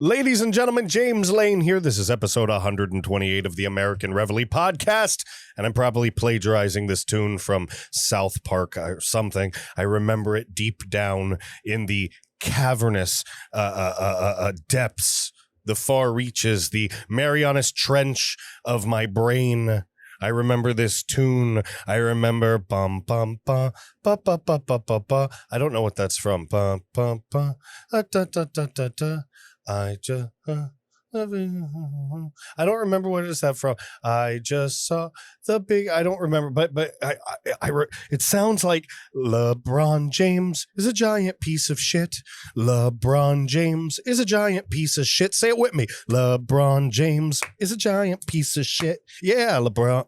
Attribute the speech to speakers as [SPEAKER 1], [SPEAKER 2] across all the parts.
[SPEAKER 1] Ladies and gentlemen, James Lane here. This is episode 128 of the American Reveille Podcast, and I'm probably plagiarizing this tune from South Park or something. I remember it deep down in the cavernous depths, the far reaches, the Marianas Trench of my brain. I remember this tune. I remember bum bum ba ba ba ba ba ba ba. I don't know what that's from. Bum bum ba da da da da da. I don't remember what is that from. I just saw the big. I don't remember, but it sounds like LeBron James is a giant piece of shit. LeBron James is a giant piece of shit. Say it with me. LeBron James is a giant piece of shit. Yeah, LeBron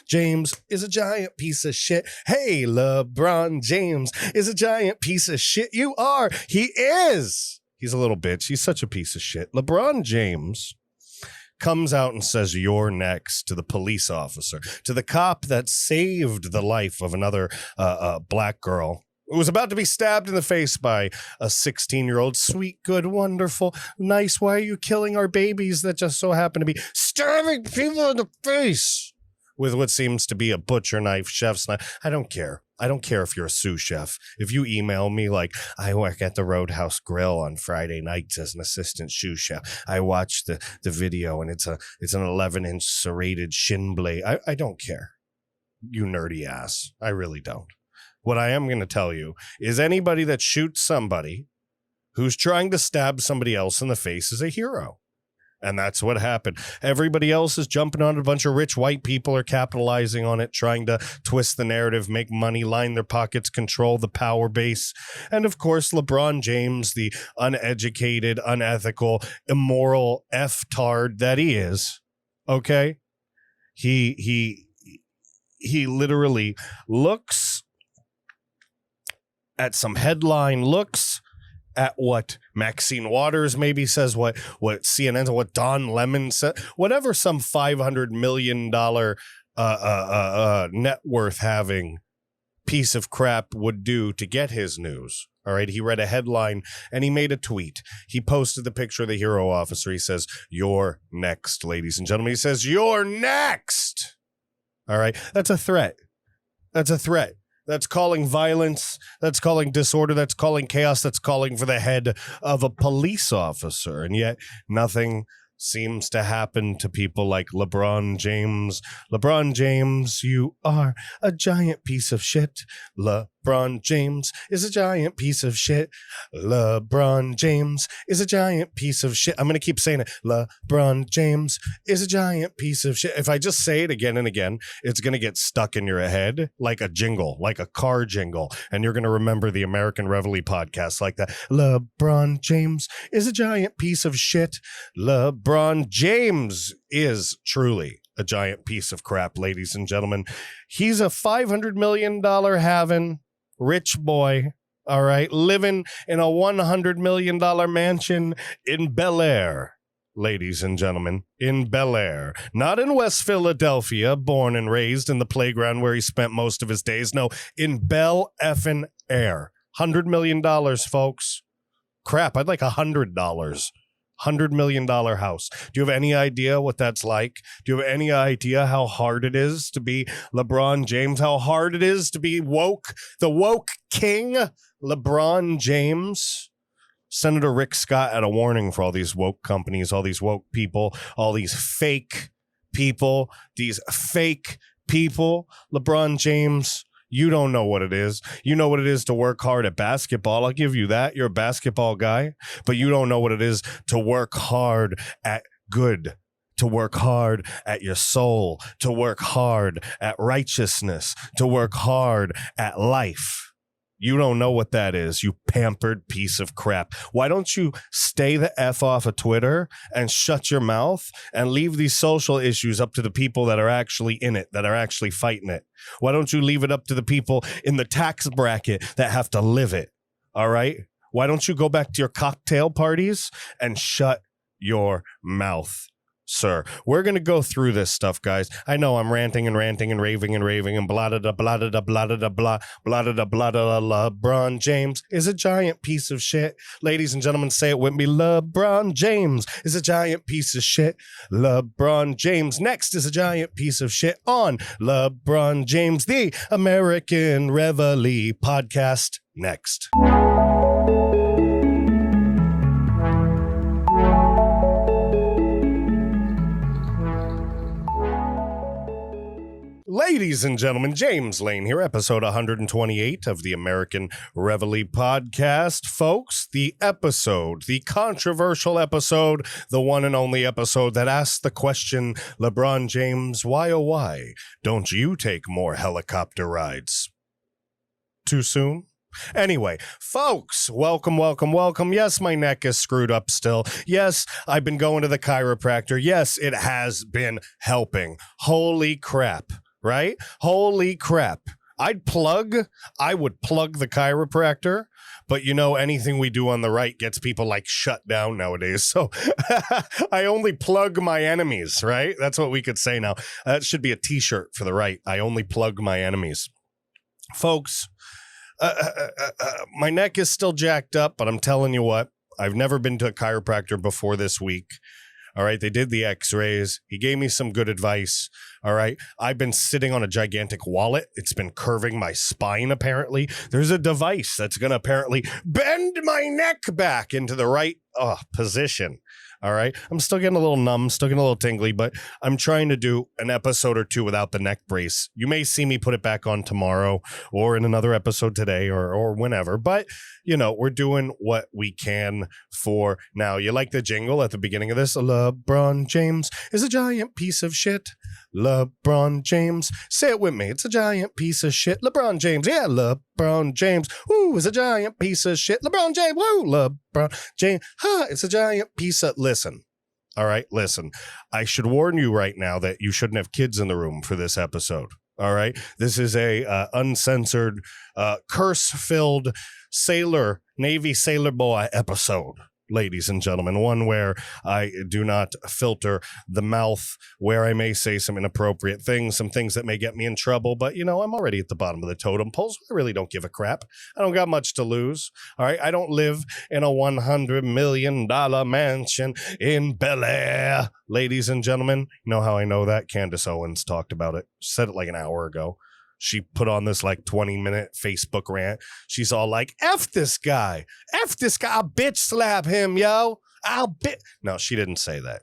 [SPEAKER 1] James is a giant piece of shit. Hey, LeBron James is a giant piece of shit. You are. He is. He's a little bitch. He's such a piece of shit. LeBron James comes out and says, "You're next," to the police officer, to the cop that saved the life of another black girl who was about to be stabbed in the face by a 16-year-old. Sweet, good, wonderful, nice. Why are you killing our babies that just so happen to be stabbing people in the face with what seems to be a butcher knife, chef's knife? I don't care. I don't care if you're a sous chef. If you email me like, I work at the Roadhouse Grill on Friday nights as an assistant sous chef. I watched the video and it's an 11-inch serrated shin blade. I don't care. You nerdy ass. I really don't. What I am going to tell you is anybody that shoots somebody who's trying to stab somebody else in the face is a hero. And that's what happened. Everybody else is jumping on. A bunch of rich white people are capitalizing on it, trying to twist the narrative, make money, line their pockets, control the power base. And of course, LeBron James, the uneducated, unethical, immoral F-tard that he is, okay? He literally looks at some headline, looks at what Maxine Waters maybe says, what CNN, what Don Lemon said, whatever some $500 million net worth having piece of crap would do to get his news. All right. He read a headline and he made a tweet. He posted the picture of the hero officer. He says, "You're next, ladies and gentlemen." He says, "You're next." All right. That's a threat. That's a threat. That's calling violence, that's calling disorder, that's calling chaos, that's calling for the head of a police officer. And yet nothing seems to happen to people like LeBron James. LeBron James, you are a giant piece of shit. LeBron James is a giant piece of shit. LeBron James is a giant piece of shit. I'm going to keep saying it. LeBron James is a giant piece of shit. If I just say it again and again, it's going to get stuck in your head like a jingle, like a car jingle. And you're going to remember the American Reveille Podcast like that. LeBron James is a giant piece of shit. LeBron James is truly a giant piece of crap, ladies and gentlemen. He's a $500 million having rich boy, all right, living in a $100 million mansion in Bel Air, ladies and gentlemen, in Bel Air. Not in West Philadelphia, born and raised in the playground where he spent most of his days. No, in Bel effing Air. $100 million, folks. Crap, I'd like $100. $100 million house. Do you have any idea what that's like? Do you have any idea how hard it is to be LeBron James? How hard it is to be woke? The woke king, LeBron James? Senator Rick Scott had a warning for all these woke companies, all these woke people, all these fake people, LeBron James, you don't know what it is. You know what it is to work hard at basketball. I'll give you that. You're a basketball guy, but you don't know what it is to work hard at good, to work hard at your soul, to work hard at righteousness, to work hard at life. You don't know what that is, you pampered piece of crap. Why don't you stay the F off of Twitter and shut your mouth and leave these social issues up to the people that are actually in it, that are actually fighting it? Why don't you leave it up to the people in the tax bracket that have to live it? All right? Why don't you go back to your cocktail parties and shut your mouth? sir. We're going to go through this stuff, guys. I know I'm ranting and raving and blah da da blah da da blah da da blah blah da da blah da da. LeBron James is a giant piece of shit. Ladies and gentlemen, say it with me. LeBron James is a giant piece of shit. LeBron James next is a giant piece of shit on LeBron James, the American Reveille Podcast next. Ladies and gentlemen, James Lane here, episode 128 of the American Reveille Podcast. Folks, the controversial episode, the one and only episode that asks the question, LeBron James, why oh why don't you take more helicopter rides? Too soon? Anyway, folks, welcome. Yes, my neck is screwed up still. Yes, I've been going to the chiropractor. Yes, it has been helping. Holy crap. Right? Holy crap. I would plug the chiropractor, but anything we do on the right gets people like shut down nowadays. So I only plug my enemies, right? That's what we could say now. That should be a t-shirt for the right. I only plug my enemies. Folks, my neck is still jacked up, but I'm telling you what, I've never been to a chiropractor before this week. All right, they did the x-rays. He gave me some good advice. All right, I've been sitting on a gigantic wallet. It's been curving my spine, apparently. There's a device that's going to apparently bend my neck back into the right position. All right, I'm still getting a little numb, still getting a little tingly, but I'm trying to do an episode or two without the neck brace. You may see me put it back on tomorrow or in another episode today or whenever, but we're doing what we can for now. You like the jingle at the beginning of this? LeBron James is a giant piece of shit. LeBron James, say it with me. It's a giant piece of shit. LeBron James, yeah, LeBron James, woo, is a giant piece of shit. LeBron James, woo, LeBron James, it's a giant piece of, listen. All right, listen, I should warn you right now that you shouldn't have kids in the room for this episode. All right, this is a uncensored, curse-filled Navy sailor boy episode. Ladies and gentlemen, one where I do not filter the mouth, where I may say some inappropriate things, some things that may get me in trouble. But, I'm already at the bottom of the totem pole, so I really don't give a crap. I don't got much to lose. All right. I don't live in a $100 million mansion in Bel Air. Ladies and gentlemen, you know how I know that? Candace Owens talked about it. She said it like an hour ago. She put on this 20-minute Facebook rant. She's all like, F this guy. I'll bitch slap him, yo. No, she didn't say that.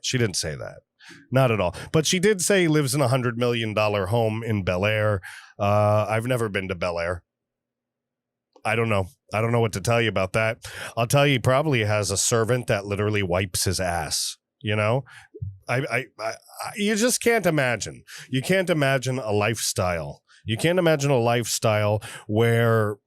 [SPEAKER 1] Not at all. But she did say he lives in a $100 million home in Bel Air. I've never been to Bel Air. I don't know what to tell you about that. I'll tell you, he probably has a servant that literally wipes his ass. You just can't imagine. You can't imagine a lifestyle. You can't imagine a lifestyle where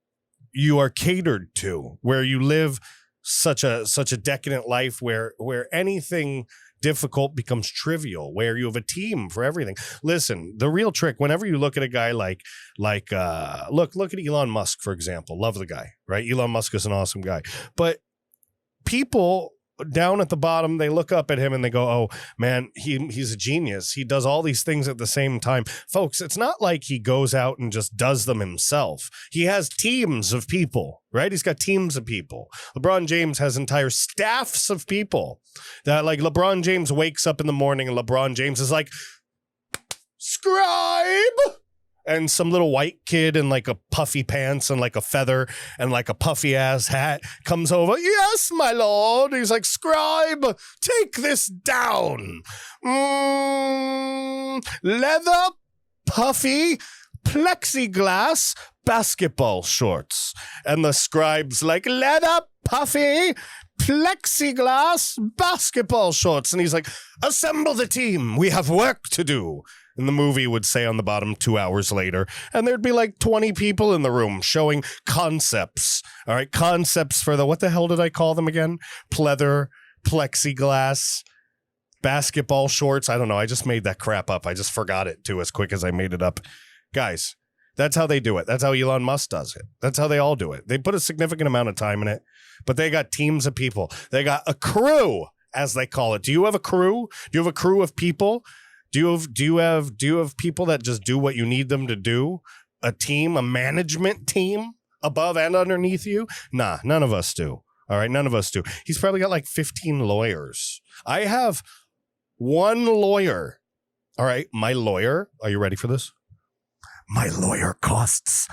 [SPEAKER 1] you are catered to, where you live such a decadent life where anything difficult becomes trivial, where you have a team for everything. Listen, the real trick, whenever you look at a guy look at Elon Musk, for example. Love the guy, right? Elon Musk is an awesome guy. But people down at the bottom, they look up at him and they go, oh man, he's a genius. He does all these things at the same time. Folks, it's not like he goes out and just does them himself. He has teams of people, right? He's got teams of people. LeBron James has entire staffs of people that, like, LeBron James wakes up in the morning and LeBron James is like, scribe. And some little white kid in like a puffy pants and like a feather and like a puffy ass hat comes over. Yes, my lord. He's like, scribe, take this down. Leather, puffy, plexiglass, basketball shorts. And the scribe's like, leather, puffy, plexiglass, basketball shorts. And he's like, assemble the team. We have work to do. And the movie would say on the bottom 2 hours later, and there'd be like 20 people in the room showing concepts. All right, concepts for what the hell did I call them again? Pleather, plexiglass, basketball shorts. I don't know. I just made that crap up. I just forgot it too as quick as I made it up. Guys, that's how they do it. That's how Elon Musk does it. That's how they all do it. They put a significant amount of time in it, but they got teams of people. They got a crew as they call it. Do you have a crew? Do you have a crew of people? Do you have people that just do what you need them to do? A team, a management team above and underneath you? Nah, none of us do. All right, none of us do. He's probably got like 15 lawyers. I have one lawyer. All right, my lawyer, are you ready for this? My lawyer costs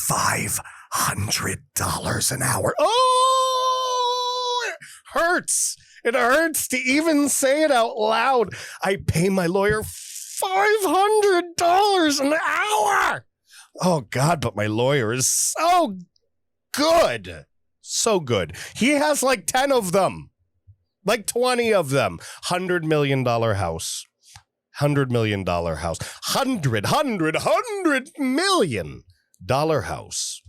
[SPEAKER 1] $500 an hour. Oh, it hurts. It hurts to even say it out loud. I pay my lawyer $500 an hour. Oh, God, but my lawyer is so good. So good. He has like 10 of them, like 20 of them. $100 million house. $100 million house. $100 million house.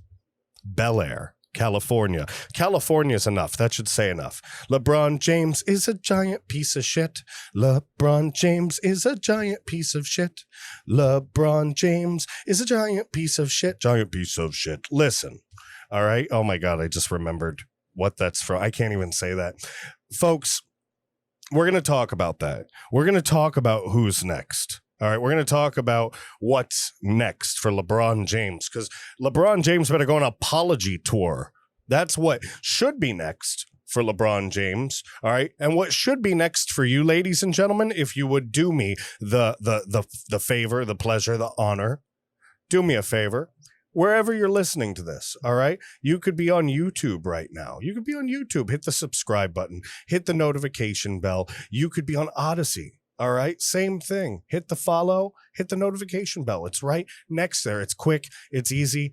[SPEAKER 1] Bel Air, California. California's enough. That should say enough. LeBron James is a giant piece of shit. LeBron James is a giant piece of shit. LeBron James is a giant piece of shit. Giant piece of shit. Listen. All right. Oh my God. I just remembered what that's from. I can't even say that. Folks, we're going to talk about that. We're going to talk about who's next. All right. We're going to talk about what's next for LeBron James, because LeBron James better go on an apology tour. That's what should be next for LeBron James. All right. And what should be next for you, ladies and gentlemen, if you would do me the favor, the pleasure, the honor, do me a favor. Wherever you're listening to this, all right? You could be on YouTube right now. You could be on YouTube. Hit the subscribe button. Hit the notification bell. You could be on Odyssey, all right? Same thing. Hit the follow. Hit the notification bell. It's right next there. It's quick. It's easy.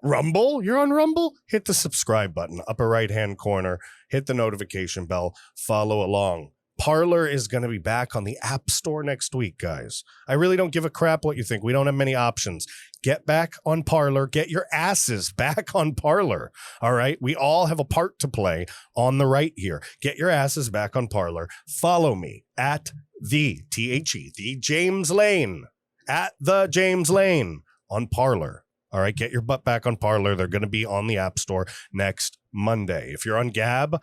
[SPEAKER 1] Rumble? You're on Rumble? Hit the subscribe button, upper right-hand corner. Hit the notification bell. Follow along. Parler is going to be back on the App Store next week, guys. I really don't give a crap what you think. We don't have many options. Get back on Parler. Get your asses back on Parler. All right? We all have a part to play on the right here. Get your asses back on Parler. Follow me at the James Lane, at the James Lane on Parler. All right? Get your butt back on Parler. They're going to be on the App Store next Monday. If you're on Gab,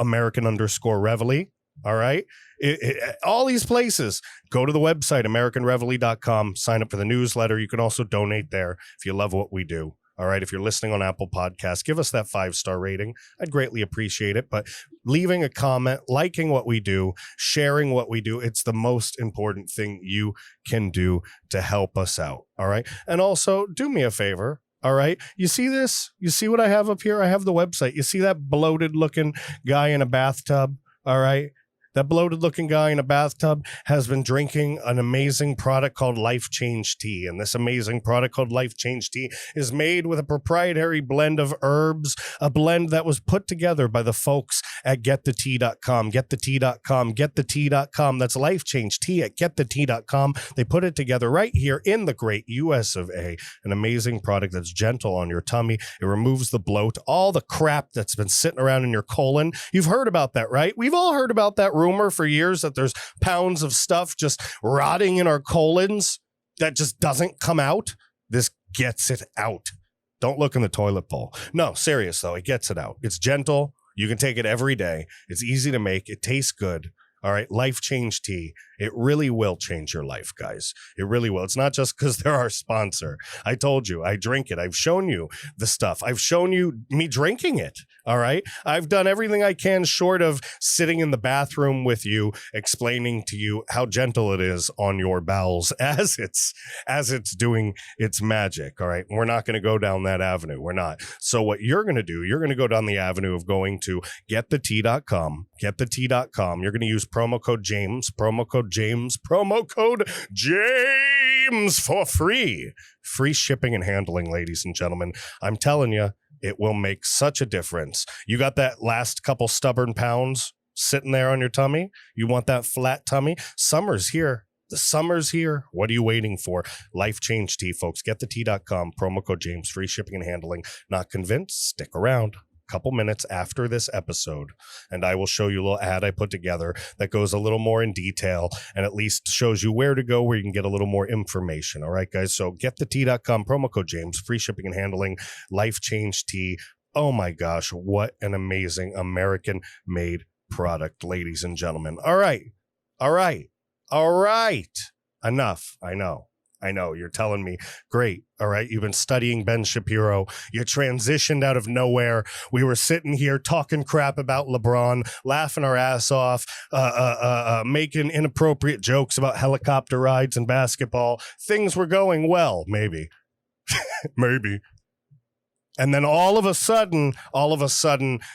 [SPEAKER 1] American_Reveille. All right. All these places, go to the website, AmericanReveille.com, sign up for the newsletter. You can also donate there if you love what we do. All right. If you're listening on Apple Podcasts, give us that 5-star rating. I'd greatly appreciate it. But leaving a comment, liking what we do, sharing what we do, it's the most important thing you can do to help us out. All right. And also do me a favor. All right. You see this? You see what I have up here? I have the website. You see that bloated looking guy in a bathtub? All right. That bloated looking guy in a bathtub has been drinking an amazing product called Life Change Tea. And this amazing product called Life Change Tea is made with a proprietary blend of herbs, a blend that was put together by the folks at getthetea.com. Getthetea.com. Getthetea.com. That's Life Change Tea at getthetea.com. They put it together right here in the great US of A. An amazing product that's gentle on your tummy. It removes the bloat, all the crap that's been sitting around in your colon. You've heard about that, right? We've all heard about that rumor for years that there's pounds of stuff just rotting in our colons that just doesn't come out. This gets it out. Don't look in the toilet bowl. No, serious though. It gets it out. It's gentle. You can take it every day. It's easy to make. It tastes good. All right. Life Change Tea. It really will change your life, guys. It really will. It's not just because they're our sponsor. I told you, I drink it. I've shown you the stuff. I've shown you me drinking it. All right. I've done everything I can short of sitting in the bathroom with you, explaining to you how gentle it is on your bowels as it's doing its magic. All right. We're not going to go down that avenue. We're not. So what you're going to do, you're going to go down the avenue of going to getthetea.com, getthetea.com. You're going to use promo code James for free shipping and handling, ladies and gentlemen. I'm telling you, it will make such a difference. You got that last couple stubborn pounds sitting there on your tummy? You want that flat tummy? Summer's here. The summer's here. What are you waiting for? Life Change Tea, folks. Getthetea.com, promo code James, free shipping and handling. Not convinced? Stick around. Couple minutes after this episode, and I will show you a little ad I put together that goes a little more in detail and at least shows you where to go, where you can get a little more information. All right, guys. So getthetea.com, promo code James, free shipping and handling. Life Change Tea. Oh my gosh, what an amazing American made product, ladies and gentlemen. All right. Enough. I know. You're telling me, great. All right. You've been studying Ben Shapiro. You transitioned out of nowhere. We were sitting here talking crap about LeBron, laughing our ass off, making inappropriate jokes about helicopter rides and basketball. Things were going well, maybe. Maybe. And then all of a sudden,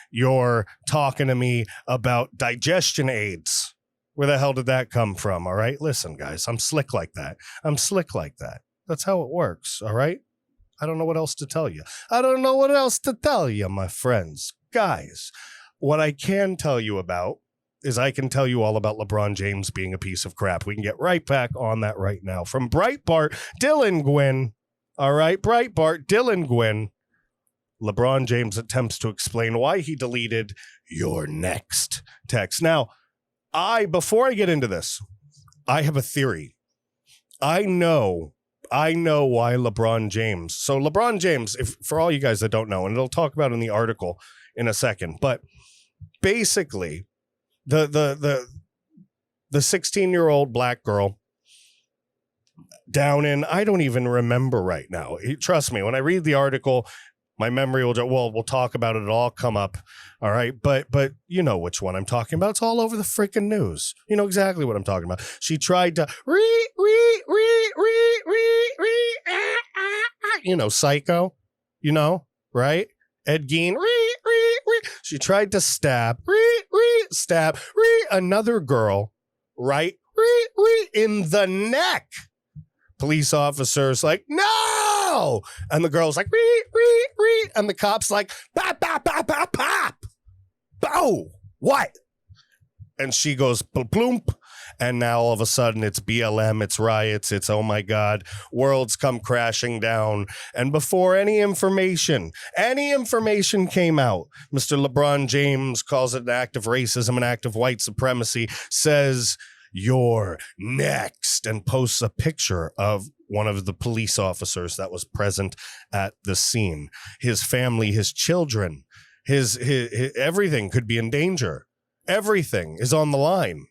[SPEAKER 1] you're talking to me about digestion aids. Where the hell did that come from? All right. Listen, guys, I'm slick like that. That's how it works. All right. I don't know what else to tell you. My friends. Guys, what I can tell you about is I can tell you all about LeBron James being a piece of crap. We can get right back on that right now. From Breitbart, Dylan Gwynn. All right. Breitbart, Dylan Gwynn. LeBron James attempts to explain why he deleted "You're next" text. Now, before I get into this, I have a theory. I know why LeBron James. So LeBron James, for all you guys that don't know, and it'll talk about in the article in a second, but basically the 16-year-old black girl down in, I don't even remember right now. Trust me, when I read the article, my memory will just, we'll talk about it. It'll all come up. All right. But you know which one I'm talking about. It's all over the freaking news. You know exactly what I'm talking about. She tried to Psycho, right? Ed Gein. She tried to stab another girl, right? In the neck. Police officers like, no! And the girl's like, and the cop's like, pop, pop, pop, pop, pop. Oh, what? And she goes, plump. And now all of a sudden it's BLM, it's riots, it's, oh my God, worlds come crashing down. And before any information came out, Mr. LeBron James calls it an act of racism, an act of white supremacy, says, "You're next," and posts a picture of one of the police officers that was present at the scene. His family, his children, his everything could be in danger. Everything is on the line.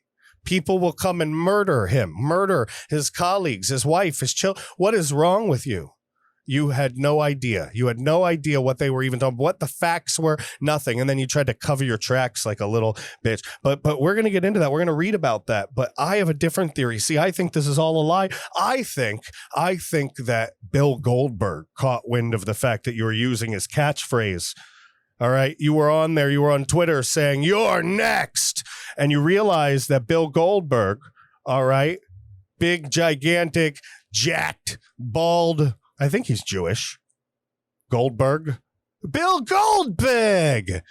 [SPEAKER 1] People will come and murder him, murder his colleagues, his wife, his children. What is wrong with you? You had no idea. You had no idea what they were even talking, what the facts were, nothing. And then you tried to cover your tracks like a little bitch. But we're going to get into that. We're going to read about that. But I have a different theory. See, I think this is all a lie. I think that Bill Goldberg caught wind of the fact that you were using his catchphrase. All right. You were on there. You were on Twitter saying, "You're next." And you realized that Bill Goldberg, all right, big, gigantic, jacked, bald, I think he's Jewish. Goldberg. Bill Goldberg.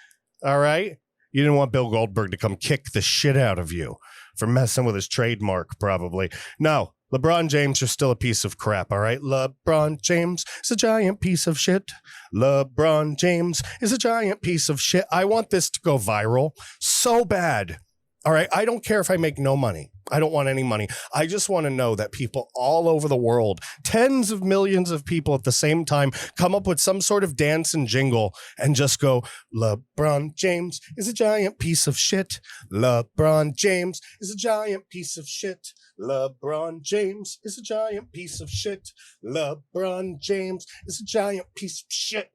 [SPEAKER 1] All right. You didn't want Bill Goldberg to come kick the shit out of you for messing with his trademark, probably. No, LeBron James, you're still a piece of crap. All right. LeBron James is a giant piece of shit. LeBron James is a giant piece of shit. I want this to go viral so bad. All right. I don't care if I make no money. I don't want any money. I just want to know that people all over the world, tens of millions of people at the same time, come up with some sort of dance and jingle and just go, "LeBron James is a giant piece of shit. LeBron James is a giant piece of shit. LeBron James is a giant piece of shit. LeBron James is a giant piece of shit."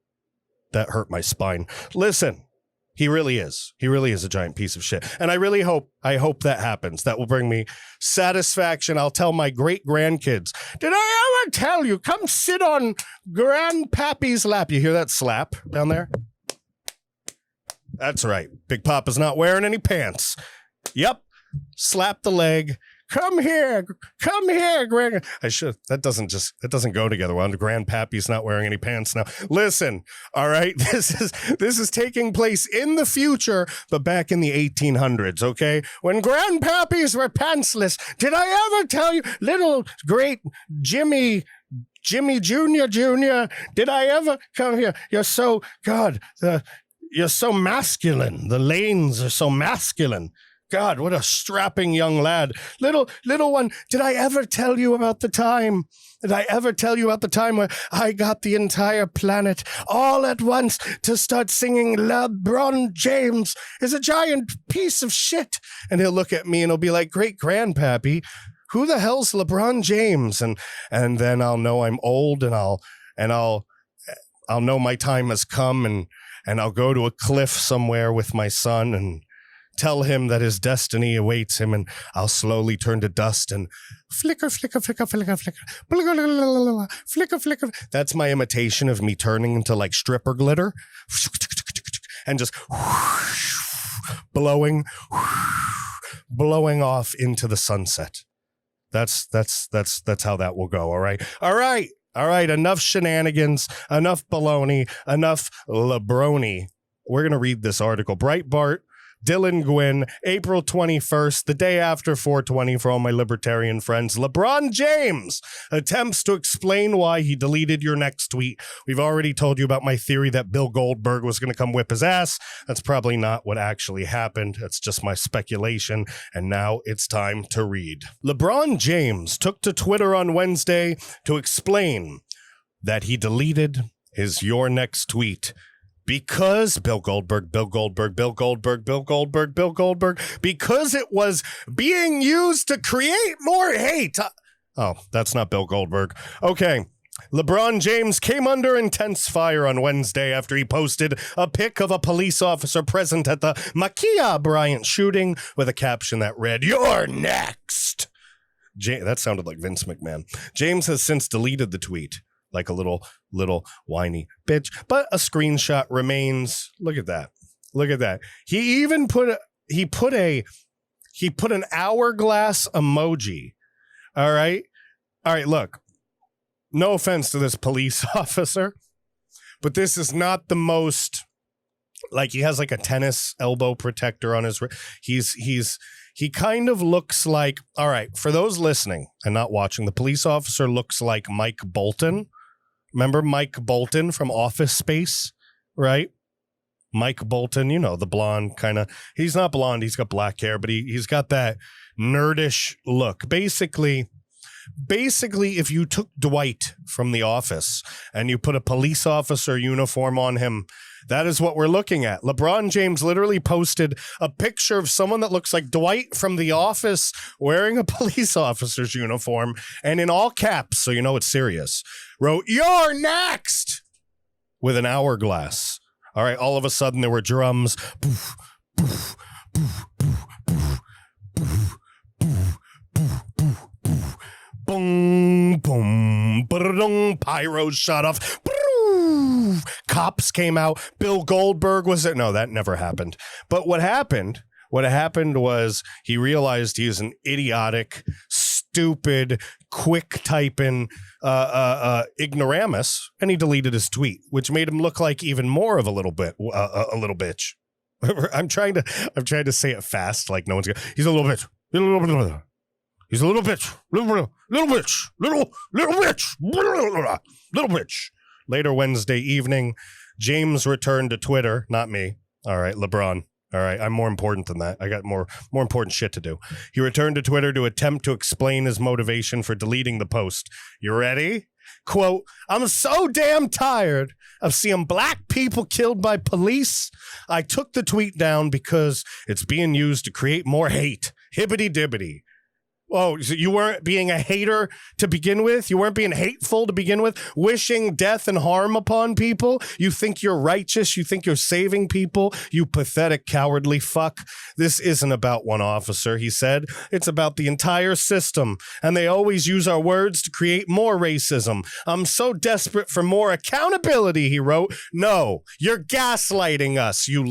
[SPEAKER 1] That hurt my spine. Listen. He really is. He really is a giant piece of shit. And I really hope that happens. That will bring me satisfaction. I'll tell my great grandkids, "Did I ever tell you, come sit on Grandpappy's lap?" You hear that slap down there? That's right. Big Papa's not wearing any pants. Yep. Slap the leg. Come here, Greg. That doesn't go together well. Grandpappy's not wearing any pants now. Listen, all right, this is taking place in the future, but back in the 1800s, okay? When grandpappies were pantsless. Did I ever tell you, little great Jimmy Jr., did I ever come here? You're so masculine. The lanes are so masculine. God, what a strapping young lad. Little one, did I ever tell you about the time? Did I ever tell you about the time where I got the entire planet all at once to start singing LeBron James is a giant piece of shit? And he'll look at me and he'll be like, great grandpappy, who the hell's LeBron James? And then I'll know I'm old and I'll know my time has come and I'll go to a cliff somewhere with my son and tell him that his destiny awaits him, and I'll slowly turn to dust and flicker, flicker, flicker, flicker, flicker, flicker, flicker. That's my imitation of me turning into like stripper glitter and just blowing off into the sunset. That's how that will go. All right. Enough shenanigans, enough baloney, enough Lebroni. We're going to read this article. Breitbart, Dylan Gwynn, April 21st, the day after 420 for all my libertarian friends. LeBron James attempts to explain why he deleted your next tweet. We've already told you about my theory that Bill Goldberg was going to come whip his ass. That's probably not what actually happened. That's just my speculation. And now it's time to read. LeBron James took to Twitter on Wednesday to explain that he deleted his your next tweet because Bill Goldberg, because it was being used to create more hate. Oh, that's not Bill Goldberg. Okay. LeBron James came under intense fire on Wednesday after he posted a pic of a police officer present at the Ma'Khia Bryant shooting with a caption that read, "You're next." That sounded like Vince McMahon. James has since deleted the tweet. Like a little whiny bitch, but a screenshot remains. Look at that. He even put an hourglass emoji. All right. Look, no offense to this police officer, but this is not the most, like, he has like a tennis elbow protector on his wrist. He kind of looks like, all right, for those listening and not watching, the police officer looks like Mike Bolton. Remember Mike Bolton from Office Space, right? Mike Bolton, you know, the blonde kind of, he's not blonde, he's got black hair, but he's got that nerdish look. Basically, if you took Dwight from The Office and you put a police officer uniform on him, that is what we're looking at. LeBron James literally posted a picture of someone that looks like Dwight from The Office wearing a police officer's uniform, and in all caps, so you know it's serious, wrote, "You're next," with an hourglass. All right, all of a sudden there were drums. Poof, poof, poof, poof, poof, poof, poof, poof, poof. Boom, boom, ba-da-dum, pyros shot off. Cops came out. Bill Goldberg was it? No, that never happened. But what happened was he realized he is an idiotic, stupid, quick typing ignoramus, and he deleted his tweet, which made him look like even more of a little bitch. I'm trying to say it fast, like no one's gonna. He's a little bitch. He's a little bitch. Little bitch. Later Wednesday evening, James returned to Twitter. Not me. All right, LeBron. All right, I'm more important than that. I got more important shit to do. He returned to Twitter to attempt to explain his motivation for deleting the post. You ready? Quote, "I'm so damn tired of seeing black people killed by police. I took the tweet down because it's being used to create more hate. Hibbity dibbity." Oh, so you weren't being a hater to begin with? You weren't being hateful to begin with? Wishing death and harm upon people? You think you're righteous? You think you're saving people? You pathetic, cowardly fuck. This isn't about one officer, he said. It's about the entire system. And they always use our words to create more racism. I'm so desperate for more accountability, he wrote. No, you're gaslighting us, you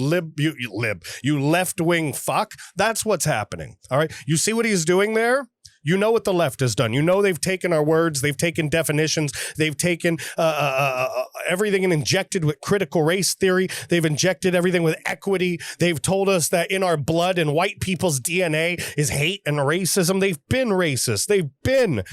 [SPEAKER 1] left-wing fuck. That's what's happening. All right? You see what he's doing there? You know what the left has done. You know they've taken our words, they've taken definitions, they've taken everything and injected with critical race theory. They've injected everything with equity. They've told us that in our blood and white people's DNA is hate and racism. They've been racist. They've been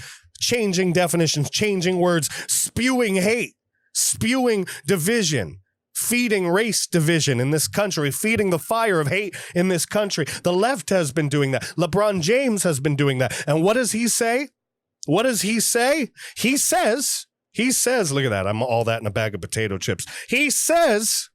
[SPEAKER 1] changing definitions, changing words, spewing hate, spewing division. feeding race division in this country, feeding the fire of hate in this country. The left has been doing that. LeBron James has been doing that. And what does he say? What does he say? He says, look at that. I'm all that in a bag of potato chips. He says,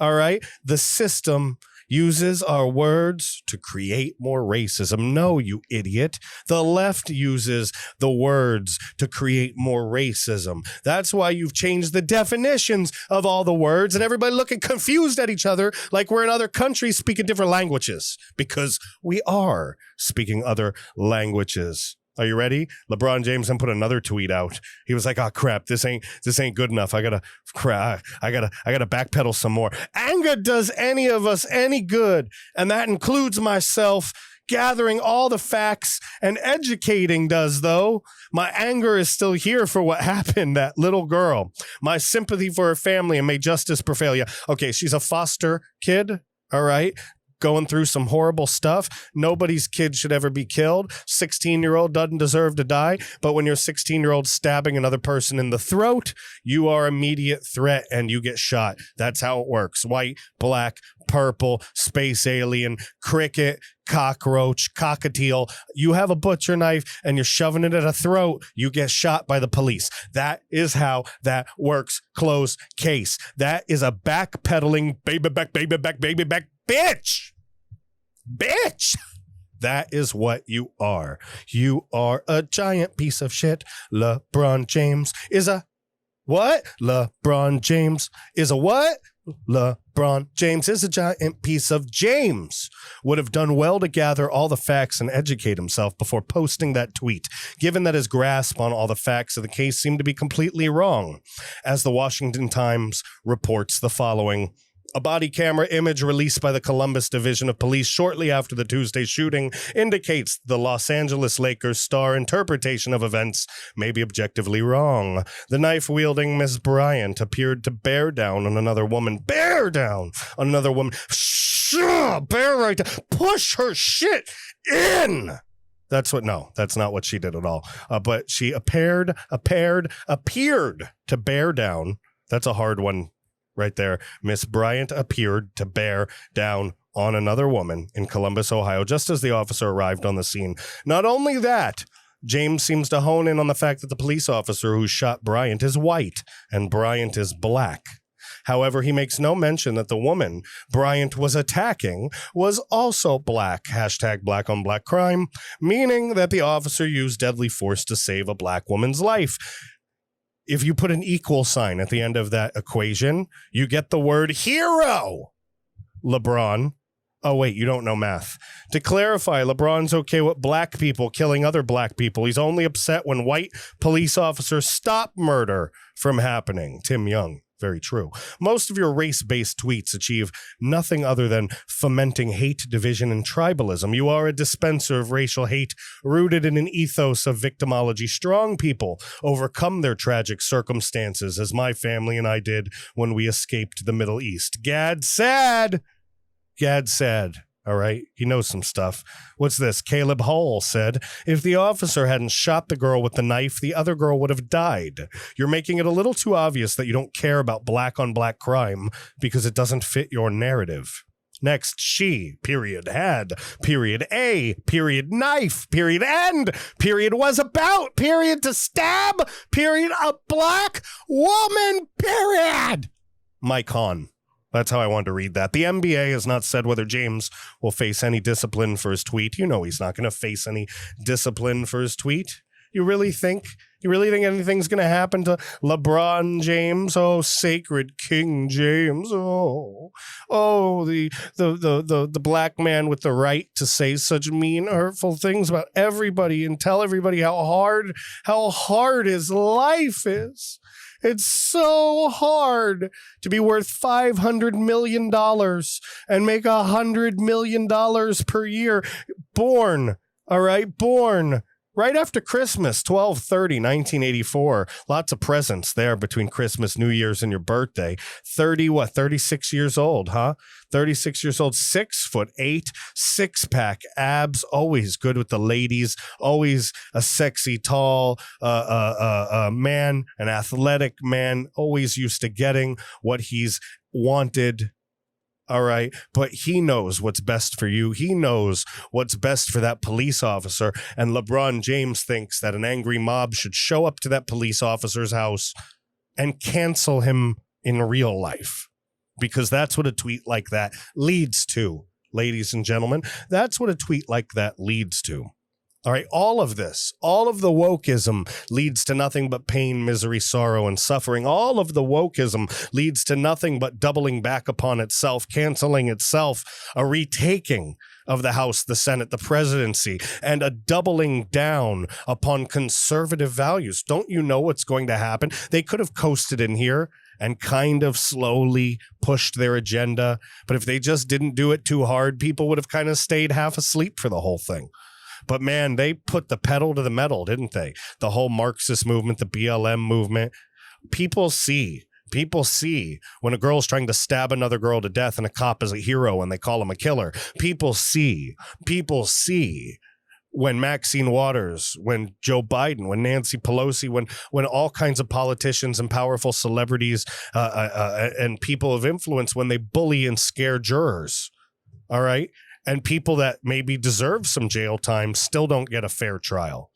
[SPEAKER 1] all right, the system uses our words to create more racism. No, you idiot. The left uses the words to create more racism. That's why you've changed the definitions of all the words and everybody looking confused at each other like we're in other countries speaking different languages, because we are speaking other languages. Are you ready? LeBron James then put another tweet out. He was like, "Oh crap, this ain't good enough. I gotta backpedal some more. Anger does any of us any good, and that includes myself. Gathering all the facts and educating does, though. My anger is still here for what happened, that little girl. My sympathy for her family, and may justice prevail." Yeah, okay, she's a foster kid, all right? Going through some horrible stuff. Nobody's kid should ever be killed. 16-year-old doesn't deserve to die. But when you're 16-year-old stabbing another person in the throat, you are immediate threat and you get shot. That's how it works. White, black, purple, space alien, cricket, cockroach, cockatiel. You have a butcher knife and you're shoving it at a throat, you get shot by the police. That is how that works. Close case. That is a backpedaling baby back bitch. That is what you are. You are a giant piece of shit. LeBron James is a what? LeBron James is a what? LeBron James is a giant piece of James. Would have done well to gather all the facts and educate himself before posting that tweet, given that his grasp on all the facts of the case seemed to be completely wrong. As the Washington Times reports the following: a body camera image released by the Columbus Division of Police shortly after the Tuesday shooting indicates the Los Angeles Lakers star interpretation of events may be objectively wrong. The knife-wielding Miss Bryant appeared to bear down on another woman. Bear down on another woman. Bear right down. Push her shit in. That's not what she did at all. But she appeared to bear down. That's a hard one. Right there. Miss Bryant appeared to bear down on another woman in Columbus, Ohio, just as the officer arrived on the scene. Not only that, James seems to hone in on the fact that the police officer who shot Bryant is white and Bryant is black. However, he makes no mention that the woman Bryant was attacking was also black. Hashtag black on black crime, meaning that the officer used deadly force to save a black woman's life. If you put an equal sign at the end of that equation, you get the word hero. LeBron. Oh, wait, you don't know math. To clarify, LeBron's okay with black people killing other black people. He's only upset when white police officers stop murder from happening. Tim Young. Very true. Most of your race-based tweets achieve nothing other than fomenting hate, division, and tribalism. You are a dispenser of racial hate rooted in an ethos of victimology. Strong people overcome their tragic circumstances, as my family and I did when we escaped the Middle East. Gad said. All right, he knows some stuff. What's this? Caleb Hull said, if the officer hadn't shot the girl with the knife, the other girl would have died. You're making it a little too obvious that you don't care about black on black crime because it doesn't fit your narrative. Next, she, period, had, period, a, period, knife, period, end, period, was about, period, to stab, period, a black woman, period. Mike Hahn. That's how I wanted to read that. The NBA has not said whether James will face any discipline for his tweet. You know he's not going to face any discipline for his tweet. You really think anything's going to happen to LeBron James? Oh, sacred King James. Oh, the black man with the right to say such mean, hurtful things about everybody and tell everybody how hard his life is. It's so hard to be worth $500 million and make $100 million per year. Born Right after Christmas, 12/30/1984. Lots of presents there between Christmas, New Year's, and your birthday. 36 years old, huh? 36 years old, 6'8", six-pack abs, always good with the ladies, always a sexy, tall man, an athletic man, always used to getting what he's wanted. All right. But he knows what's best for you. He knows what's best for that police officer. And LeBron James thinks that an angry mob should show up to that police officer's house and cancel him in real life. Because that's what a tweet like that leads to, ladies and gentlemen. That's what a tweet like that leads to. All right, all of this, all of the wokeism leads to nothing but pain, misery, sorrow, and suffering. All of the wokeism leads to nothing but doubling back upon itself, canceling itself, a retaking of the House, the Senate, the presidency, and a doubling down upon conservative values. Don't you know what's going to happen? They could have coasted in here and kind of slowly pushed their agenda, but if they just didn't do it too hard, people would have kind of stayed half asleep for the whole thing. But man, they put the pedal to the metal, didn't they? The whole Marxist movement, the BLM movement. People see when a girl's trying to stab another girl to death and a cop is a hero and they call him a killer. People see when Maxine Waters, when Joe Biden, when Nancy Pelosi, when all kinds of politicians and powerful celebrities and people of influence, when they bully and scare jurors. All right. And people that maybe deserve some jail time still don't get a fair trial.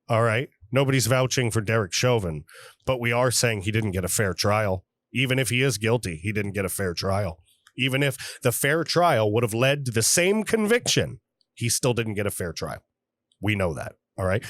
[SPEAKER 1] All right. Nobody's vouching for Derek Chauvin, but we are saying he didn't get a fair trial. Even if he is guilty, he didn't get a fair trial. Even if the fair trial would have led to the same conviction, he still didn't get a fair trial. We know that. All right.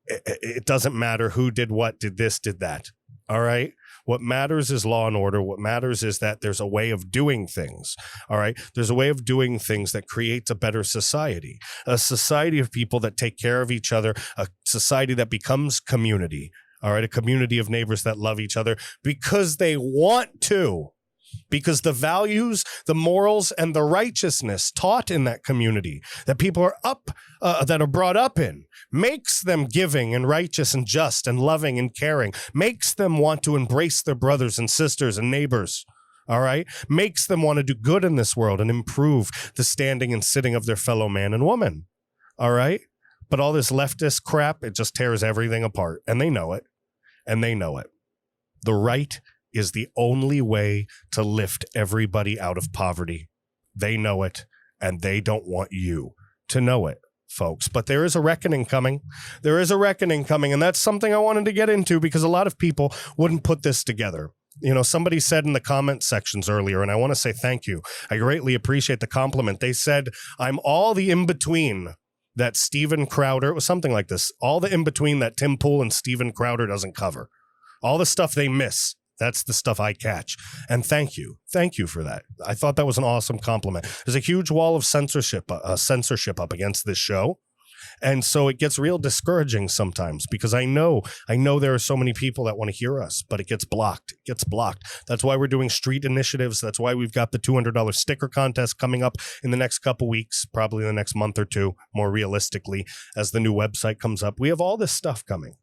[SPEAKER 1] It doesn't matter who did what, did this, did that. All right. What matters is law and order. What matters is that there's a way of doing things. All right. There's a way of doing things that creates a better society, a society of people that take care of each other, a society that becomes community. All right. A community of neighbors that love each other because they want to. Because the values, the morals, and the righteousness taught in that community that people are that are brought up in makes them giving and righteous and just and loving and caring, makes them want to embrace their brothers and sisters and neighbors. All right. Makes them want to do good in this world and improve the standing and sitting of their fellow man and woman. All right. But all this leftist crap, it just tears everything apart. And they know it. And they know it. The right is the only way to lift everybody out of poverty. They know it, and they don't want you to know it, folks. But there is a reckoning coming. There is a reckoning coming, and that's something I wanted to get into because a lot of people wouldn't put this together. You know, somebody said in the comment sections earlier, and I want to say thank you. I greatly appreciate the compliment. They said, I'm all the in-between that Steven Crowder, it was something like this, all the in-between that Tim Pool and Steven Crowder doesn't cover. All the stuff they miss. That's the stuff I catch. And thank you. Thank you for that. I thought that was an awesome compliment. There's a huge wall of censorship up against this show. And so it gets real discouraging sometimes because I know there are so many people that want to hear us, but it gets blocked. It gets blocked. That's why we're doing street initiatives. That's why we've got the $200 sticker contest coming up in the next couple weeks, probably in the next month or two, more realistically, as the new website comes up. We have all this stuff coming.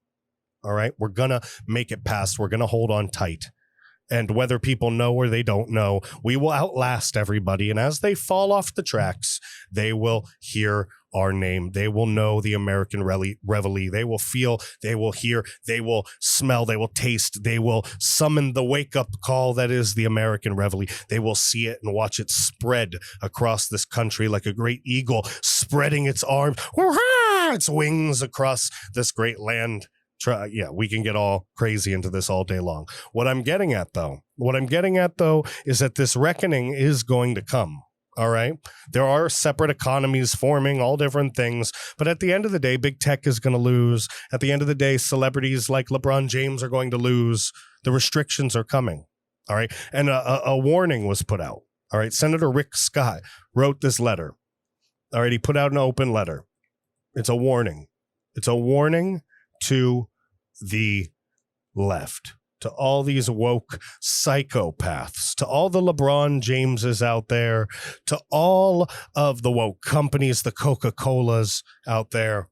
[SPEAKER 1] All right. We're going to make it past. We're going to hold on tight. And whether people know or they don't know, we will outlast everybody. And as they fall off the tracks, they will hear our name. They will know the American Reveille. They will feel, they will hear, they will smell, they will taste, they will summon the wake-up call that is the American Reveille. They will see it and watch it spread across this country like a great eagle spreading its arms, its wings across this great land. We can get all crazy into this all day long. What I'm getting at, though, is that this reckoning is going to come. All right. There are separate economies forming, all different things. But at the end of the day, big tech is going to lose. At the end of the day, celebrities like LeBron James are going to lose. The restrictions are coming. All right. And a warning was put out. All right. Senator Rick Scott wrote this letter. All right. He put out an open letter. It's a warning. It's a warning to the left, to all these woke psychopaths, to all the LeBron Jameses out there, to all of the woke companies, the Coca-Colas out there.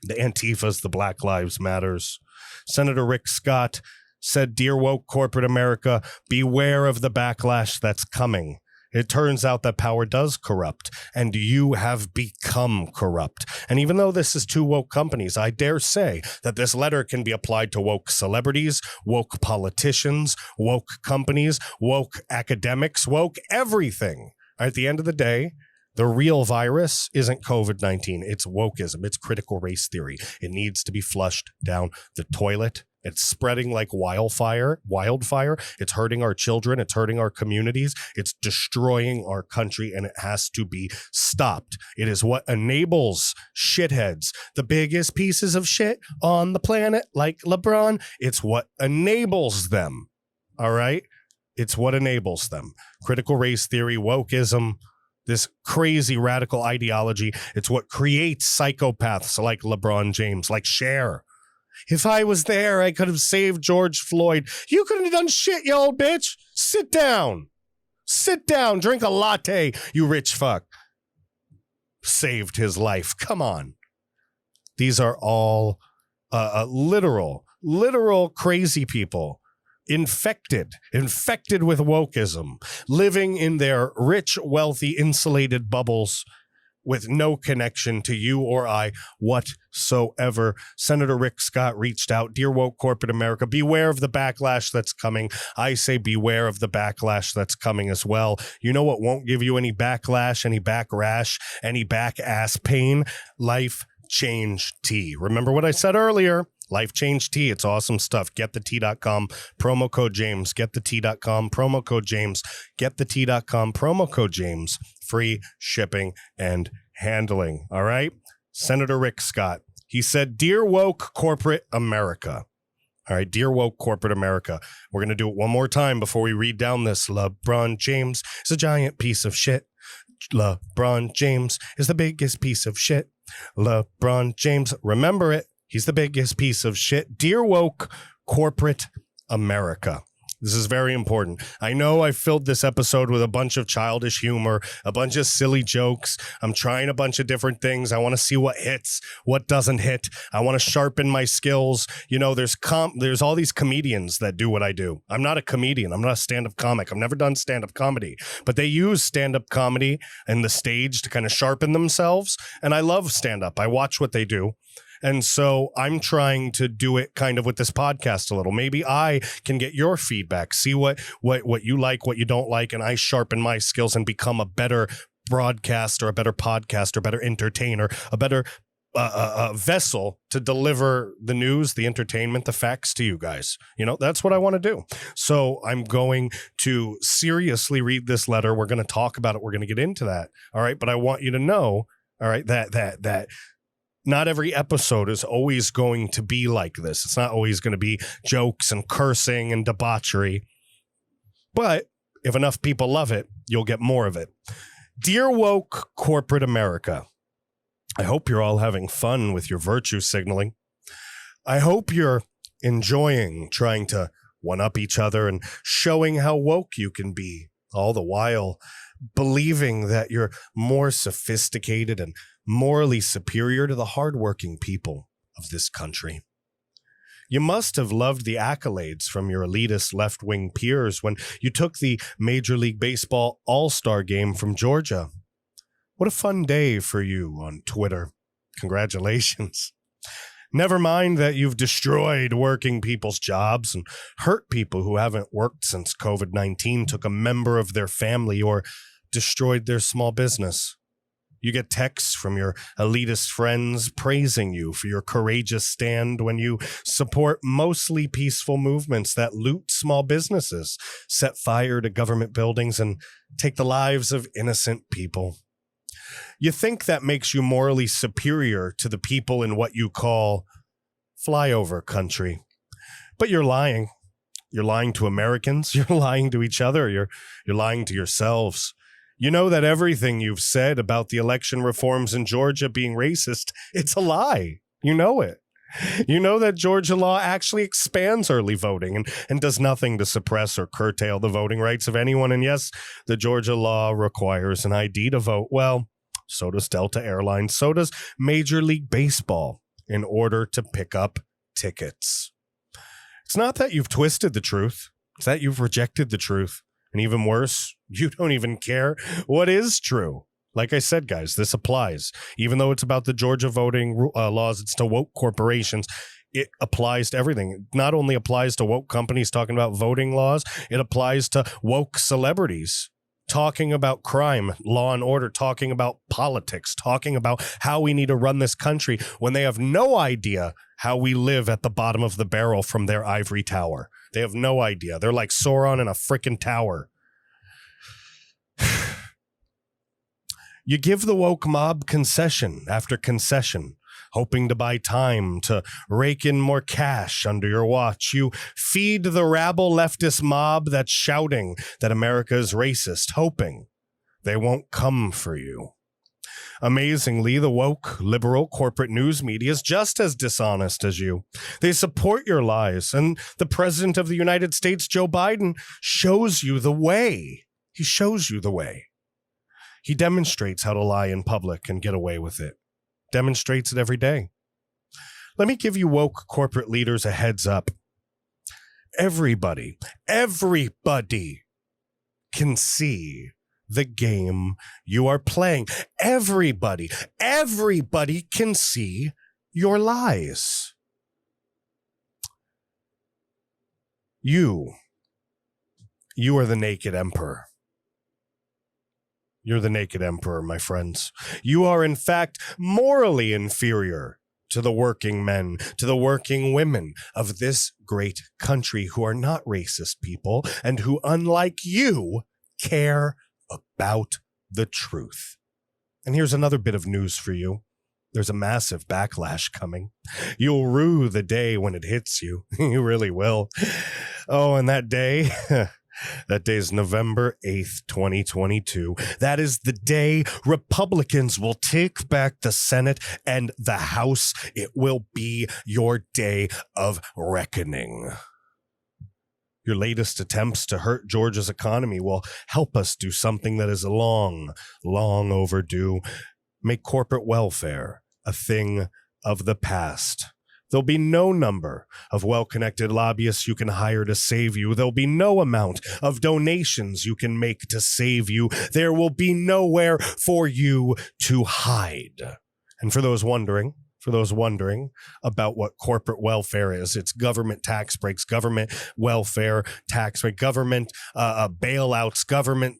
[SPEAKER 1] the Antifas, the Black Lives Matters. Senator Rick Scott said, "Dear woke corporate America, beware of the backlash that's coming. It turns out that power does corrupt, and you have become corrupt. And even though this is two woke companies, I dare say that this letter can be applied to woke celebrities, woke politicians, woke companies, woke academics, woke everything. At the end of the day, the real virus isn't COVID-19. It's wokeism. It's critical race theory. It needs to be flushed down the toilet. It's spreading like wildfire. It's hurting our children. It's hurting our communities. It's destroying our country, and it has to be stopped. It is what enables shitheads, the biggest pieces of shit on the planet, like LeBron. It's what enables them. All right? It's what enables them. Critical race theory, wokeism, this crazy radical ideology. It's what creates psychopaths like LeBron James, like Cher. If I was there, I could have saved George Floyd. You couldn't have done shit, you old bitch. Sit down. Sit down. Drink a latte, you rich fuck. Saved his life. Come on. These are all literal crazy people. Infected with wokeism, living in their rich, wealthy, insulated bubbles with no connection to you or I whatsoever. Senator Rick Scott reached out. Dear woke corporate America, beware of the backlash that's coming. I say beware of the backlash that's coming as well. You know what won't give you any backlash, any back rash, any back ass pain? Life Change Tea. Remember what I said earlier? Life Change Tea. It's awesome stuff. GetTheTea.com, promo code James. GetTheTea.com, promo code James. GetTheTea.com, promo code James. Free shipping and handling. All right? Senator Rick Scott. He said, "Dear woke corporate America." All right, dear woke corporate America. We're going to do it one more time before we read down this. LeBron James is a giant piece of shit. LeBron James is the biggest piece of shit. LeBron James, remember it. He's the biggest piece of shit. Dear woke corporate America. This is very important. I know I filled this episode with a bunch of childish humor, a bunch of silly jokes. I'm trying a bunch of different things. I want to see what hits, what doesn't hit. I want to sharpen my skills. You know, there's all these comedians that do what I do. I'm not a comedian. I'm not a stand-up comic. I've never done stand-up comedy, but they use stand-up comedy and the stage to kind of sharpen themselves. And I love stand-up. I watch what they do. And so I'm trying to do it kind of with this podcast a little. Maybe I can get your feedback, see what you like, what you don't like, and I sharpen my skills and become a better broadcaster, a better podcaster, a better entertainer, a better vessel to deliver the news, the entertainment, the facts to you guys. You know, that's what I want to do. So I'm going to seriously read this letter. We're going to talk about it. We're going to get into that. All right. But I want you to know, all right, that not every episode is always going to be like this. It's not always going to be jokes and cursing and debauchery. But if enough people love it, you'll get more of it. Dear woke corporate America, I hope you're all having fun with your virtue signaling. I hope you're enjoying trying to one-up each other and showing how woke you can be, all the while believing that you're more sophisticated and morally superior to the hardworking people of this country. You must have loved the accolades from your elitist left-wing peers when you took the Major League Baseball All-Star game from Georgia. What a fun day for you on Twitter. Congratulations. Never mind that you've destroyed working people's jobs and hurt people who haven't worked since COVID-19 took a member of their family or destroyed their small business. You get texts from your elitist friends praising you for your courageous stand when you support mostly peaceful movements that loot small businesses, set fire to government buildings, and take the lives of innocent people. You think that makes you morally superior to the people in what you call flyover country. But you're lying. You're lying to Americans. You're lying to each other. You're lying to yourselves. You know that everything you've said about the election reforms in Georgia being racist, it's a lie. You know it. You know that Georgia law actually expands early voting and does nothing to suppress or curtail the voting rights of anyone. And yes, the Georgia law requires an ID to vote. Well, so does Delta Airlines. So does Major League Baseball. in order to pick up tickets. It's not that you've twisted the truth. It's that you've rejected the truth. And even worse, you don't even care what is true. Like I said, guys, this applies. Even though it's about the Georgia voting laws, it's to woke corporations. It applies to everything. It not only applies to woke companies talking about voting laws, it applies to woke celebrities talking about crime, law and order, talking about politics, talking about how we need to run this country when they have no idea how we live at the bottom of the barrel from their ivory tower. They have no idea. They're like Sauron in a freaking tower. You give the woke mob concession after concession, hoping to buy time to rake in more cash under your watch. You feed the rabble leftist mob that's shouting that America is racist, hoping they won't come for you. Amazingly, the woke, liberal corporate news media is just as dishonest as you. They support your lies, and the President of the United States, Joe Biden, shows you the way. He shows you the way. He demonstrates how to lie in public and get away with it. Demonstrates it every day. Let me give you woke corporate leaders a heads up. Everybody can see the game you are playing. Everybody can see your lies. You are the naked emperor. You're the naked emperor, my friends. You are, in fact, morally inferior to the working men, to the working women of this great country who are not racist people and who, unlike you, care about the truth. And here's another bit of news for you. There's a massive backlash coming. You'll rue the day when it hits you. You really will. Oh, and that day... That day is November 8th, 2022. That is the day Republicans will take back the Senate and the House. It will be your day of reckoning. Your latest attempts to hurt Georgia's economy will help us do something that is long overdue. Make corporate welfare a thing of the past. There'll be no number of well-connected lobbyists you can hire to save you. There'll be no amount of donations you can make to save you. There will be nowhere for you to hide. And for those wondering about what corporate welfare is, it's government tax breaks, government welfare tax break, government bailouts, government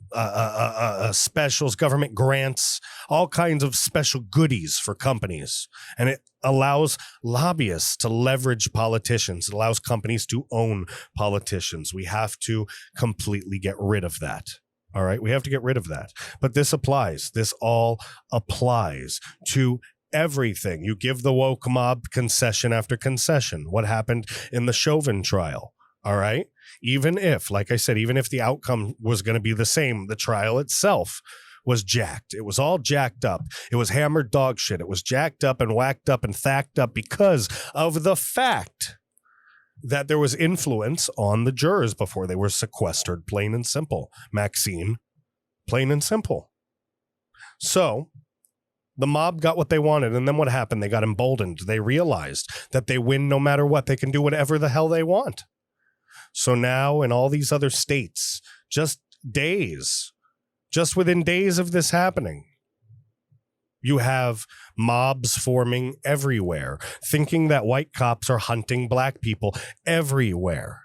[SPEAKER 1] specials, government grants, all kinds of special goodies for companies. And it allows lobbyists to leverage politicians. It allows companies to own politicians. We have to completely get rid of that. All right, we have to get rid of that. But this applies. This all applies to everything. You give the woke mob concession after concession. What happened in the Chauvin trial? All right. Even if, like I said, even if the outcome was going to be the same, the trial itself was jacked. It was all jacked up. It was hammered dog shit. It was jacked up and whacked up and thacked up because of the fact that there was influence on the jurors before they were sequestered. Plain and simple. Maxine, plain and simple. So the mob got what they wanted, and then what happened? They got emboldened. They realized that they win no matter what. They can do whatever the hell they want. So now in all these other states, just within days of this happening, you have mobs forming everywhere, thinking that white cops are hunting black people everywhere.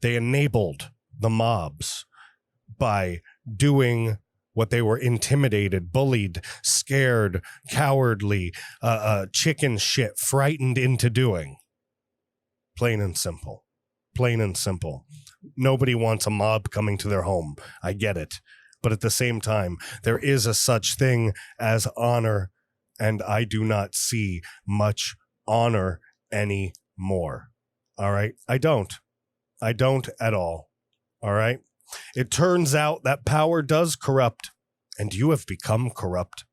[SPEAKER 1] They enabled the mobs by doing what they were intimidated, bullied, scared, cowardly, chicken shit, frightened into doing. Plain and simple. Plain and simple. Nobody wants a mob coming to their home. I get it. But at the same time, there is a such thing as honor, and I do not see much honor anymore. All right? I don't at all. All right? It turns out that power does corrupt, and you have become corrupt.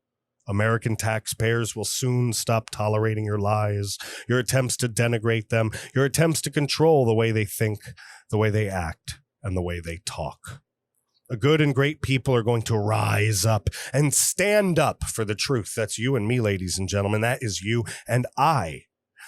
[SPEAKER 1] American taxpayers will soon stop tolerating your lies, your attempts to denigrate them, your attempts to control the way they think, the way they act, and the way they talk. Good and great people are going to rise up and stand up for the truth. That's you and me, ladies and gentlemen. That is you and I.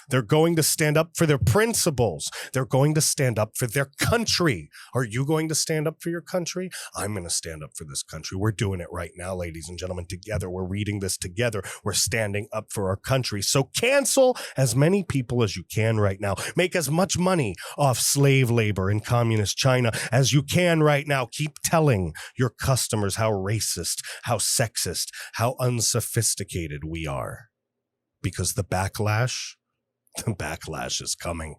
[SPEAKER 1] They're going to stand up for their principles. They're going to stand up for their country. Are you going to stand up for your country? I'm going to stand up for this country. We're doing it right now, ladies and gentlemen, together. We're reading this together. We're standing up for our country. So cancel as many people as you can right now. Make as much money off slave labor in communist China as you can right now. Keep telling your customers how racist, how sexist, how unsophisticated we are. Because the backlash is coming.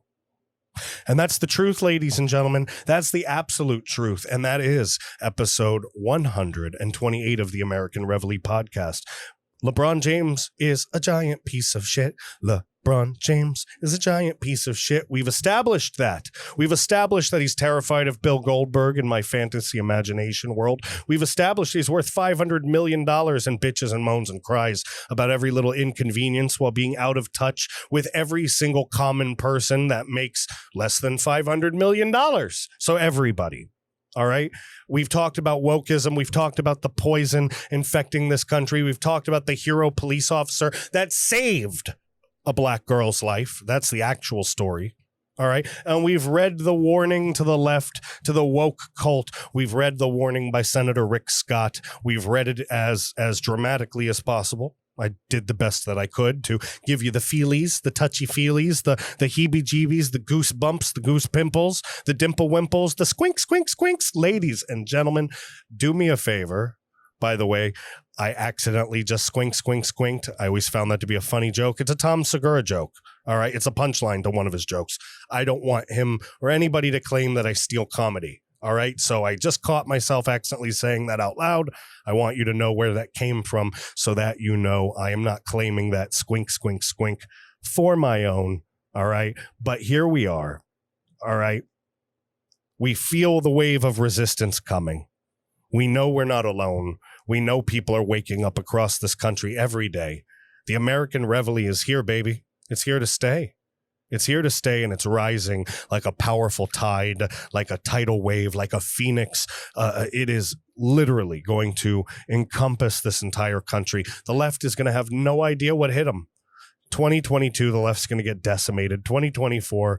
[SPEAKER 1] And that's the truth, ladies and gentlemen. That's the absolute truth. And that is episode 128 of the American Reveille Podcast. LeBron James is a giant piece of shit. LeBron James is a giant piece of shit. We've established that. We've established that he's terrified of Bill Goldberg in my fantasy imagination world. We've established he's worth $500 million in bitches and moans and cries about every little inconvenience while being out of touch with every single common person that makes less than $500 million. So everybody. All right. We've talked about wokeism. We've talked about the poison infecting this country. We've talked about the hero police officer that saved a black girl's life. That's the actual story. All right. And we've read the warning to the left, to the woke cult. We've read the warning by Senator Rick Scott. We've read it as dramatically as possible. I did the best that I could to give you the feelies, the touchy-feelies, the heebie-jeebies, the goosebumps, the goose pimples, the dimple wimples, the squinks. Ladies and gentlemen, do me a favor. By the way, I accidentally just squinked. I always found that to be a funny joke. It's a Tom Segura joke. All right. It's a punchline to one of his jokes. I don't want him or anybody to claim that I steal comedy. All right. So I just caught myself accidentally saying that out loud. I want you to know where that came from so that you know I am not claiming that squink for my own. All right. But here we are. All right. We feel the wave of resistance coming. We know we're not alone. We know people are waking up across this country every day. The American Reveille is here, baby. It's here to stay. It's here to stay, and it's rising like a powerful tide, like a tidal wave, like a phoenix. It is literally going to encompass this entire country. The left is going to have no idea what hit them. 2022, the left's going to get decimated. 2024,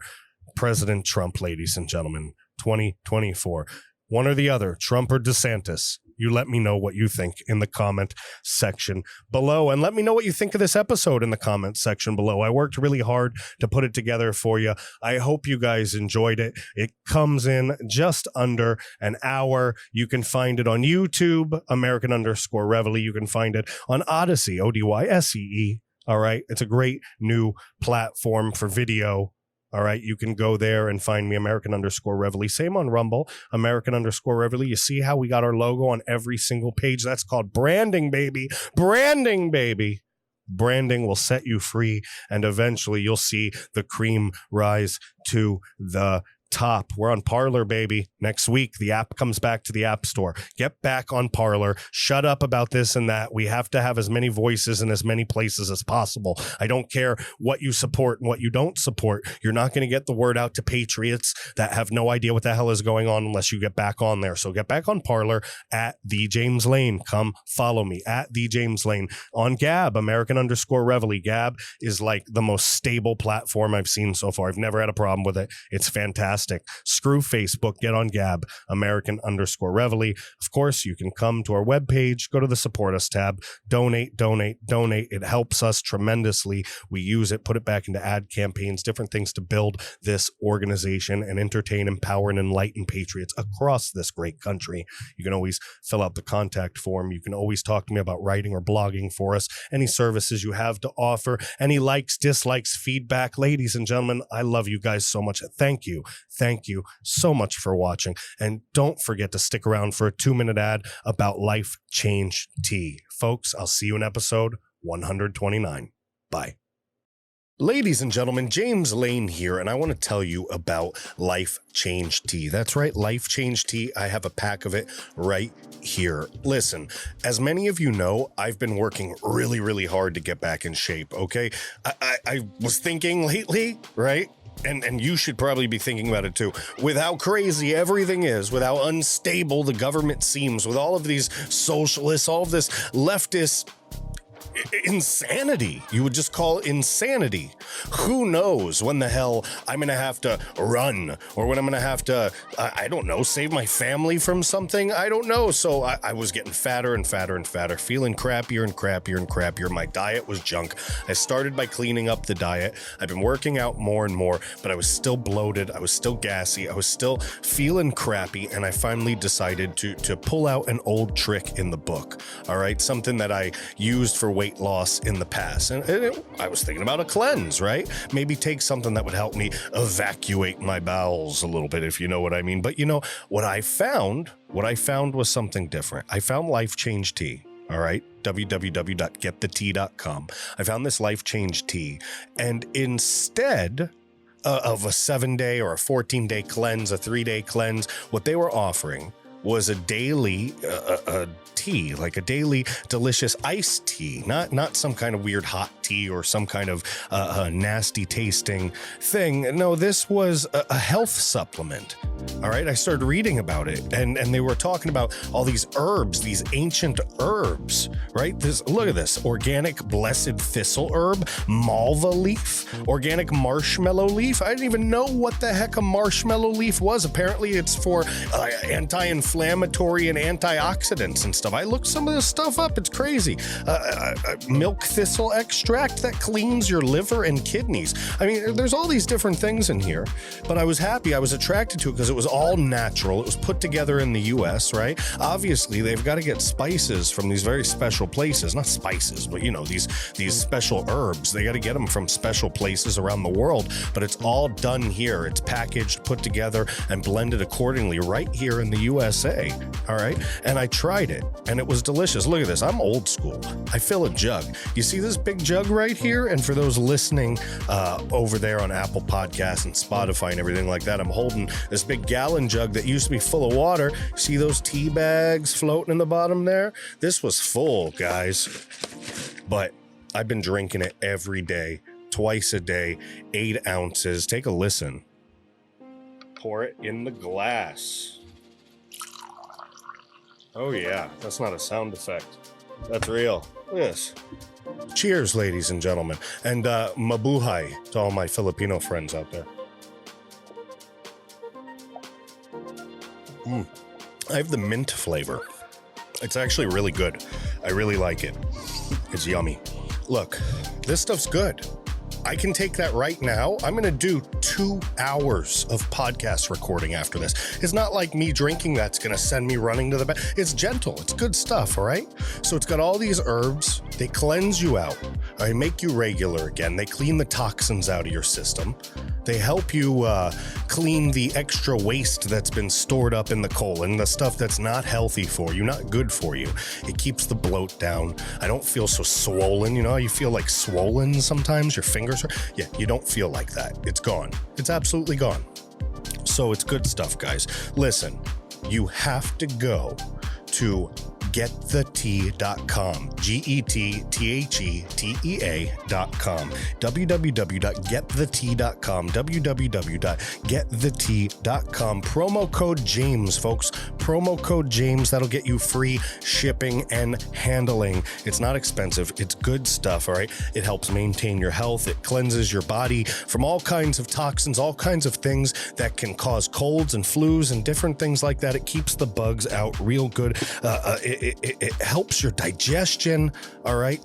[SPEAKER 1] President Trump, ladies and gentlemen. 2024. One or the other, Trump or DeSantis. You let me know what you think in the comment section below. And let me know what you think of this episode in the comment section below. I worked really hard to put it together for you. I hope you guys enjoyed it. It comes in just under an hour. You can find it on YouTube, American_Reveille. You can find it on Odyssey, Odyssee. All right. It's a great new platform for video. All right, you can go there and find me, American_Reveille. Same on Rumble, American_Reveille. You see how we got our logo on every single page? That's called branding, baby. Branding, baby. Branding will set you free, and eventually you'll see the cream rise to the top. We're on Parler, baby. Next week, the app comes back to the App Store. Get back on Parler. Shut up about this and that. We have to have as many voices in as many places as possible. I don't care what you support and what you don't support. You're not going to get the word out to patriots that have no idea what the hell is going on unless you get back on there. So get back on Parler at the James Lane. Come follow me at the James Lane. On Gab, American_Reveille. Gab is like the most stable platform I've seen so far. I've never had a problem with it. It's fantastic. Screw Facebook, get on Gab, American_Reveille. Of course, you can come to our webpage, go to the Support Us tab, donate. It helps us tremendously. We use it, put it back into ad campaigns, different things to build this organization and entertain, empower, and enlighten patriots across this great country. You can always fill out the contact form. You can always talk to me about writing or blogging for us, any services you have to offer, any likes, dislikes, feedback. Ladies and gentlemen, I love you guys so much. Thank you. Thank you so much for watching. And don't forget to stick around for a 2-minute ad about Life Change Tea. Folks, I'll see you in episode 129. Bye. Ladies and gentlemen, James Lane here, and I want to tell you about Life Change Tea. That's right, Life Change Tea. I have a pack of it right here. Listen, as many of you know, I've been working really hard to get back in shape, okay? I was thinking lately, right? and you should probably be thinking about it too, with how crazy everything is, with how unstable the government seems, with all of these socialists, all of this leftist insanity. You would just call it insanity. Who knows when the hell I'm gonna have to run, or when I'm gonna have to, I don't know, save my family from something. I don't know. So I was getting fatter and fatter and fatter, feeling crappier and crappier and crappier. My diet was junk. I started by cleaning up the diet. I've been working out more and more, but I was still bloated. I was still gassy. I was still feeling crappy. And I finally decided to pull out an old trick in the book. All right. Something that I used for weight loss in the past. And I was thinking about a cleanse, right? Maybe take something that would help me evacuate my bowels a little bit, if you know what I mean. But you know, what I found was something different. I found Life Change Tea. All right, www.getthetea.com. I found this Life Change Tea, and instead of a 7-day or a 14-day cleanse, a 3-day cleanse, what they were offering was a daily tea, like a daily delicious iced tea, not some kind of weird hot tea or some kind of nasty tasting thing. No, this was a health supplement. All right, I started reading about it, and they were talking about all these herbs, these ancient herbs, right? Look at this: organic blessed thistle herb, malva leaf, organic marshmallow leaf. I didn't even know what the heck a marshmallow leaf was. Apparently, it's for anti-inflammatory and antioxidants and stuff. I looked some of this stuff up. It's crazy. Milk thistle extract that cleans your liver and kidneys. I mean, there's all these different things in here, but I was happy. I was attracted to it because it was all natural. It was put together in the US, right? Obviously, they've got to get spices from these very special places. Not spices, but you know, these special herbs. They got to get them from special places around the world, but it's all done here. It's packaged, put together, and blended accordingly right here in the USA. All right. And I tried it, and it was delicious. Look at this. I'm old school. I fill a jug. You see this big jug right here? And for those listening over there on Apple Podcasts and Spotify and everything like that, I'm holding this big gallon jug that used to be full of water. See those tea bags floating in the bottom there? This was full, guys. But I've been drinking it every day, twice a day, 8 ounces. Take a listen. Pour it in the glass. Oh yeah, that's not a sound effect. That's real. Look at this. Cheers, ladies and gentlemen. And mabuhay to all my Filipino friends out there. I have the mint flavor. It's actually really good. I really like it. It's yummy. Look, this stuff's good. I can take that right now. I'm going to do 2 hours of podcast recording after this. It's not like me drinking that's going to send me running to the back. It's gentle. It's good stuff, all right? So it's got all these herbs. They cleanse you out. They make you regular again. They clean the toxins out of your system. They help you clean the extra waste that's been stored up in the colon, the stuff that's not healthy for you, not good for you. It keeps the bloat down. I don't feel so swollen. You know how you feel like swollen sometimes? Your fingers are... Yeah, you don't feel like that. It's gone. It's absolutely gone. So it's good stuff, guys. Listen, you have to go to getthetea.com, GETTHETEA.com, www.getthetea.com, www.getthetea.com. Promo code James, folks. Promo code James. That'll get you free shipping and handling. It's not expensive. It's good stuff, all right? It helps maintain your health. It cleanses your body from all kinds of toxins, all kinds of things that can cause colds and flus and different things like that. It keeps the bugs out real good. It helps your digestion, all right?